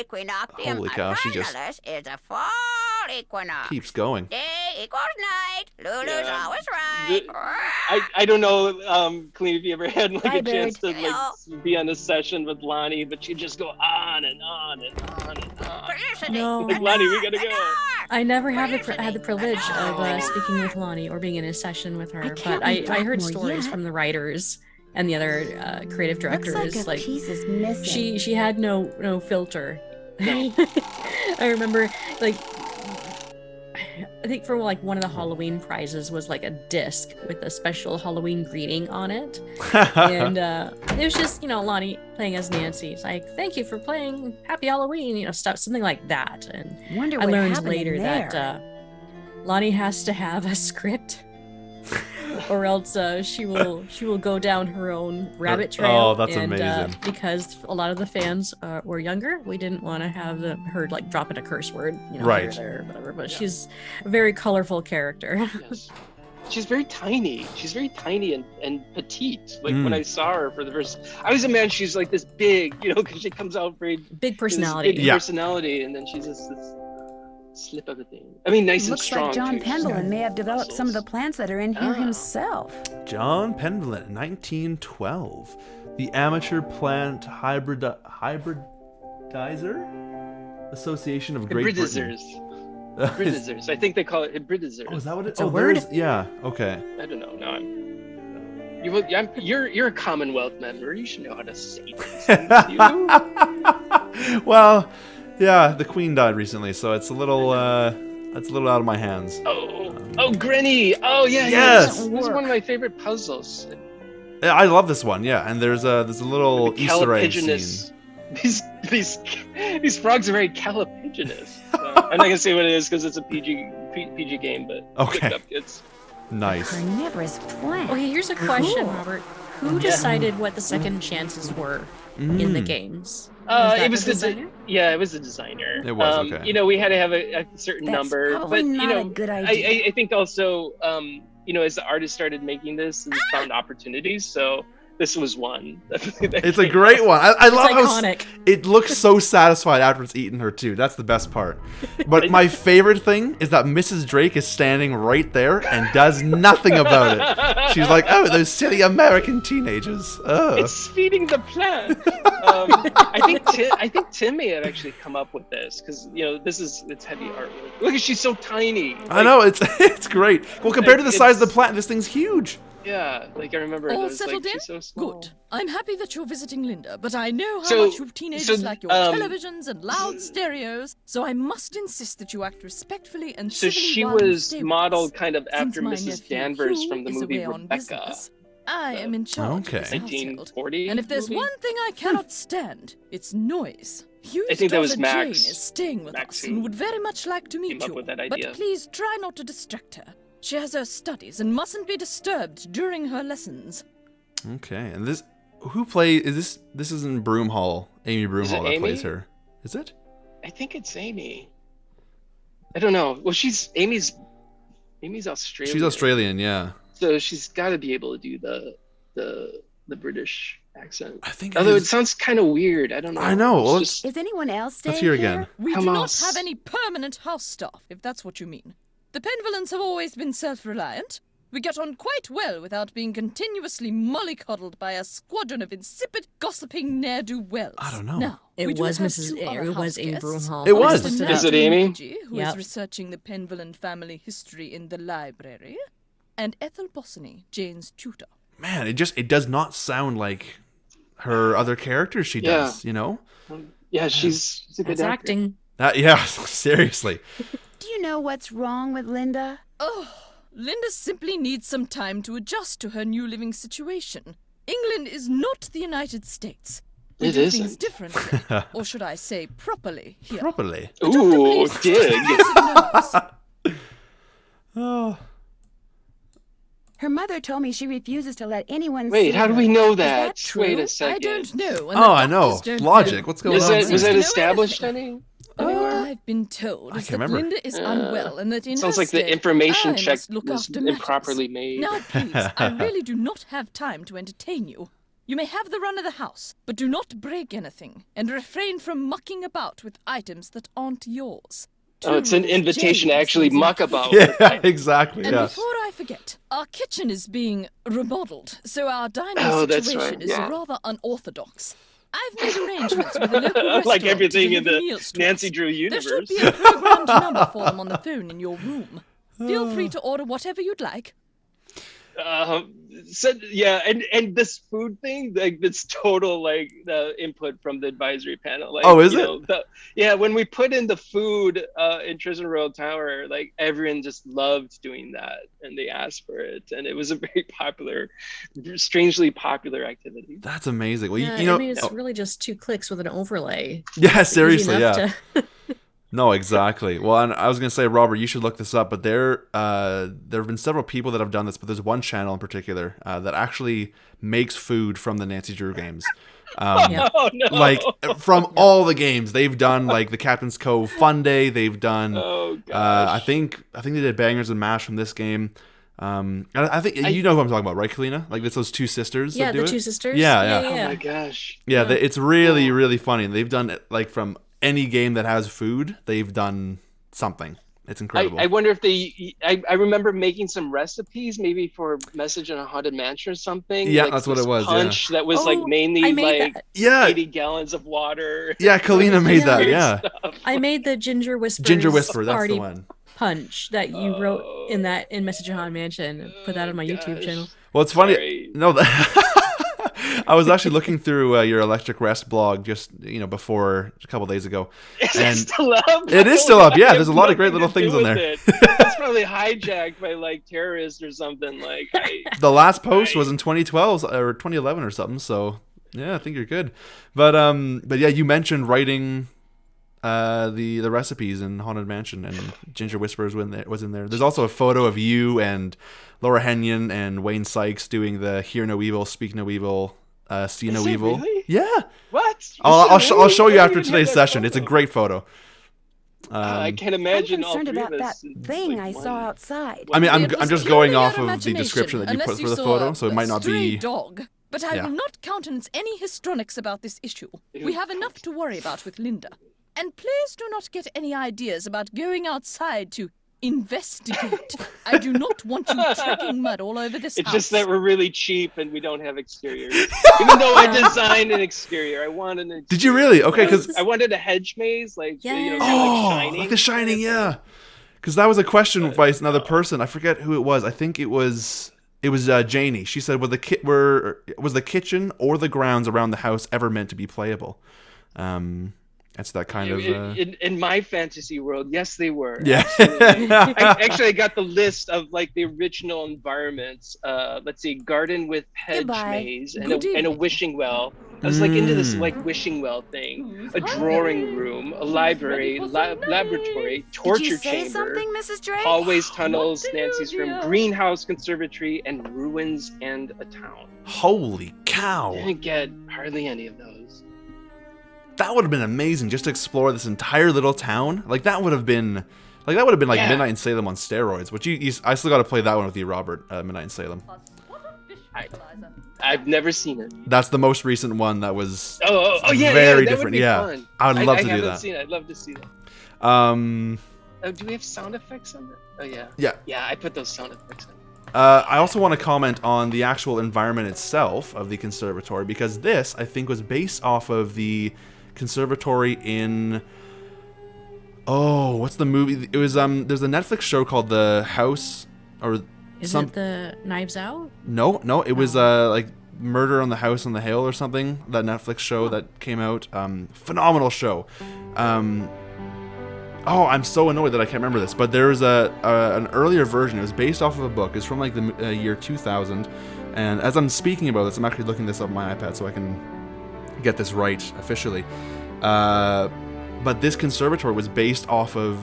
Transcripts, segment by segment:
equinoctium Holy cow, she just autumnalis is a fall equinox. keeps going. Day equals night. Lulu's Yeah. always right. I don't know, Calina, if you ever had like Bye, a chance to Hello. like be on a session with Lonnie, but you just go on and on and on and on. Felicity. No. Like, Lonnie, we gotta go. I never had the privilege of speaking with Lonnie or being in a session with her, but I heard stories from the writers and the other creative directors. Looks like a piece is missing. She had no filter. I remember, like, I think for like one of the Halloween prizes was like a disc with a special Halloween greeting on it, and it was just, you know, Lonnie playing as Nancy. It's like, thank you for playing, Happy Halloween, you know, stuff, something like that. And Wonder I what learned happened later in that there. Lonnie has to have a script, or else she will go down her own rabbit trail. Oh, that's and, amazing. Because a lot of the fans were younger, we didn't want to have her like drop in a curse word, you know, Right. here or there or whatever. But she's a very colorful character. Yes. She's very tiny. She's very tiny and petite. Like when I saw her for the first, I always imagine she's like this big, you know, because she comes out very Big personality. Big personality, and then she's just this slip of a thing. I mean, nice and Looks strong. like John too. She's Pendleton got may have developed some of the muscles. plants that are in here himself. John Pendleton, 1912. The Amateur Plant Hybridizer Association of Great Britain. Hybridizers. I think they call it hybridizers. Oh, is that what it is? It's a word? Yeah, okay. I don't know. No, you're a Commonwealth member. You should know how to say these things. You? Well, yeah, the Queen died recently, so it's a little out of my hands. Oh, Granny. Oh, yeah. Yes! This is one of my favorite puzzles. I love this one, yeah, and there's a little The Easter egg scene. These frogs are very calipiginous. I'm not gonna say what it is because it's a PG game, but Okay. look it up, kids. Nice. Carnivorous plant. Okay, here's a question, Cool. Robert. Who decided what the second chances were in the games? It was the the designer? yeah, it was the designer. It was, okay. You know, we had to have a certain That's number, probably but not you know, a good idea. I think also, you know, as the artist started making this, and found opportunities. So this was one. It's a great one. I love how iconic. it looks so satisfied after it's eaten her too. That's the best part. But my favorite thing is that Mrs. Drake is standing right there and does nothing about it. She's like, "Oh, those silly American teenagers." Oh. It's feeding the plant. I think Tim may have actually come up with this because you know it's heavy artwork. Look, she's so tiny. I know it's great. Well, compared to the size of the plant, this thing's huge. Yeah, like I remember All those, settled like, in? she's so small. Good. I'm happy that you're visiting Linda, but I know how So- much you teenagers so, like your um, televisions and loud stereos, so I must insist that you act respectfully and So civilly she while you was stay with modeled us. kind of after Since my Mrs. nephew Danvers Hugh from the is movie away on Rebecca. business, I am in charge Okay. of this household. 1940. And if there's movie? one thing I cannot stand, it's noise. Hugh's I think that was daughter Max. Jane is staying with Max us who and would very much like to meet came up you. with that But idea. please try not to distract her. She has her studies and mustn't be disturbed during her lessons. Okay, and this is this in Broomhall, Amy Broomhall that Amy? plays her. Is it? I think it's Amy. I don't know. Well, Amy's Australian. She's Australian, yeah. So she's got to be able to do the British accent. I think Although it is. sounds kind of weird. I don't know. I know. It's Well, just- Is anyone else staying Let's hear here? again. We Come do on. not have any permanent house staff, if that's what you mean. The Penvillans have always been self-reliant. We get on quite well without being continuously mollycoddled by a squadron of insipid, gossiping ne'er-do-wells. I don't know. Now, It we do was have Mrs. two other It was house Amy guests. Broomhall. It was. Mr. Is it Nathan Amy? Mukherjee, who Yep. is researching the Penvillan family history in the library, and Ethel Bossany, Jane's tutor. Man, it does not sound like her other characters she does, you know? Yeah, she's a good That's actor. acting. Yeah, seriously. Do you know what's wrong with Linda? Oh, Linda simply needs some time to adjust to her new living situation. England is not the United States. We It do isn't. things differently, or should I say properly here. Properly. Ooh, dig. Oh. Her mother told me she refuses to let anyone Wait, see how do her. we know Is that? true? Wait a I second. don't know. and Oh, the I know. doctors don't Logic. know. What's going Is on? that here? was that know established anything. any? All I've been told I is can't that remember. Linda is unwell and that in Sounds her like the stead, information I check must look was after matters. improperly made. Now, please, I really do not have time to entertain you. You may have the run of the house, but do not break anything, and refrain from mucking about with items that aren't yours. Oh, it's an invitation to James actually lives in muck the about. Yeah, exactly. And Yes. before I forget, our kitchen is being remodeled, so our dining Oh, that's situation right, is yeah. rather unorthodox. I've made arrangements with a local restaurant Like everything to in deliver the meals to Nancy us. Drew There should universe. be a programmed number for them on the phone in your room. Feel free to order whatever you'd like. So yeah, and this food thing, like this total like the input from the advisory panel. Like, Oh, is it? Yeah, when we put in the food in Treasure Royal Tower, like everyone just loved doing that, and they asked for it, and it was a very popular, strangely popular activity. That's amazing. Well, Yeah, you know, I mean, it's really just 2 clicks with an overlay. yeah, It's easy seriously, enough yeah. to- No, exactly. Well, and I was gonna say, Robert, you should look this up. But there have been several people that have done this, but there's one channel in particular that actually makes food from the Nancy Drew games. Yeah. Oh no! Like from all the games, they've done like the Captain's Cove Fun Day. They've done. Oh gosh. I think they did Bangers and Mash from this game. I think you know who I'm talking about, right, Kalina? Like it's those 2 sisters. Yeah, that do the it? 2 sisters. Yeah. Oh my gosh. Yeah, Yeah. it's really, really funny. They've done it like from any game that has food, they've done something. It's incredible. I wonder if I remember making some recipes, maybe for Message in a Haunted Mansion or something. Yeah, like that's what this it was, yeah. Punch that was like Oh, mainly I made like that. Yeah, 80 gallons of water. yeah, Kalina made that. Weird Yeah, stuff. I made the Ginger Whisper. Ginger Whisper. That's party the one. punch that you wrote in Message in Haunted Mansion. Put that on my YouTube Gosh. channel. Well, it's funny. Sorry. No, I was actually looking through your Electric Rest blog just before a couple days ago. Is it And still up? it is still up. Yeah, there's a lot of great Nothing little to things do on with there. it. It's probably hijacked by like terrorists or something. Like, The last post was in 2012 or 2011 or something. So yeah, I think you're good. But yeah, you mentioned writing the recipes in Haunted Mansion, and Ginger Whispers was in there. There's also a photo of you and Laura Henyon and Wayne Sykes doing the Hear No Evil, Speak No Evil, See No Is it Evil. really? Yeah, what? I'll show you I after didn't even today's have that session. It's a photo. great photo. I can't I'm imagine all concerned three about of that us. in, thing like, I saw one- outside. I mean, I'm It was just purely going off your of the description that you imagination, put for unless the you saw photo, so it a might not stray be. dog. But I Yeah. will not countenance any histrionics about this issue. We have enough to worry about with Linda. And please do not get any ideas about going outside to investigate. I do not want you tracking mud all over this It's house. just that we're really cheap and we don't have exteriors. Even though I designed an exterior, I wanted an. Did you really? Okay, because I wanted a hedge maze, like Yes. kind of oh, like Shining. like The Shining, yeah. Because that was a question by another person. I forget who it was. I think it was Janie. She said, was the kitchen or the grounds around the house ever meant to be playable? That's that kind of. In my fantasy world, yes, they were. Yeah. I got the list of like the original environments. Let's see, garden with hedge Goodbye. maze and Good a evening. wishing well. I was like into this like wishing well thing. A drawing room, a library, laboratory, torture Did you say chamber, something, Mrs. Drake? hallways, tunnels, What do Nancy's you room, know? greenhouse, conservatory, and ruins and a town. Holy cow! Didn't get hardly any of those. That would have been amazing just to explore this entire little town. Like that would have been like Yeah. Midnight in Salem on steroids. Which I still got to play that one with you, Robert. Midnight in Salem. I've never seen it. That's the most recent one that was Oh yeah, very that different. Would be Yeah, fun. I would love I to do haven't that. seen it. I'd love to see that. Um, Oh, do we have sound effects on that? Oh yeah. yeah. Yeah, I put those sound effects in. I also want to comment on the actual environment itself of the conservatory, because this, I think, was based off of the conservatory in... Oh, what's the movie? It was, there's a Netflix show called The House, or Is some... it the Knives Out? No, it was, like, Murder on the House on the Hill or something, that Netflix show that came out. Phenomenal show. Oh, I'm so annoyed that I can't remember this, but there was an earlier version. It was based off of a book. It's from like the year 2000, and as I'm speaking about this, I'm actually looking this up on my iPad so I can get this right officially. But this conservatory was based off of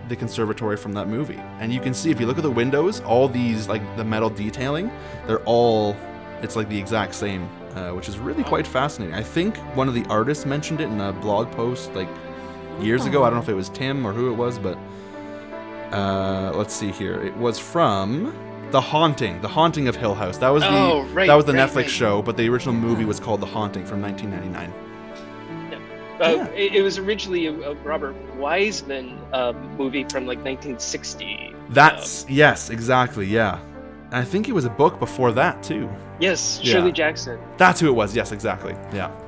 the conservatory from that movie, and you can see if you look at the windows, all these like the metal detailing, it's like the exact same, which is really quite fascinating. I think one of the artists mentioned it in a blog post like years ago. I don't know if it was Tim or who it was, but let's see here. It was from The Haunting of Hill House. That was the right, that was the right, Netflix right. show, but the original movie was called The Haunting from 1999. It was originally a Robert Wiseman movie from like 1960. That's yes, exactly, yeah. And I think it was a book before that too. Yes, Yeah. Shirley Jackson. That's who it was. Yes, exactly. Yeah.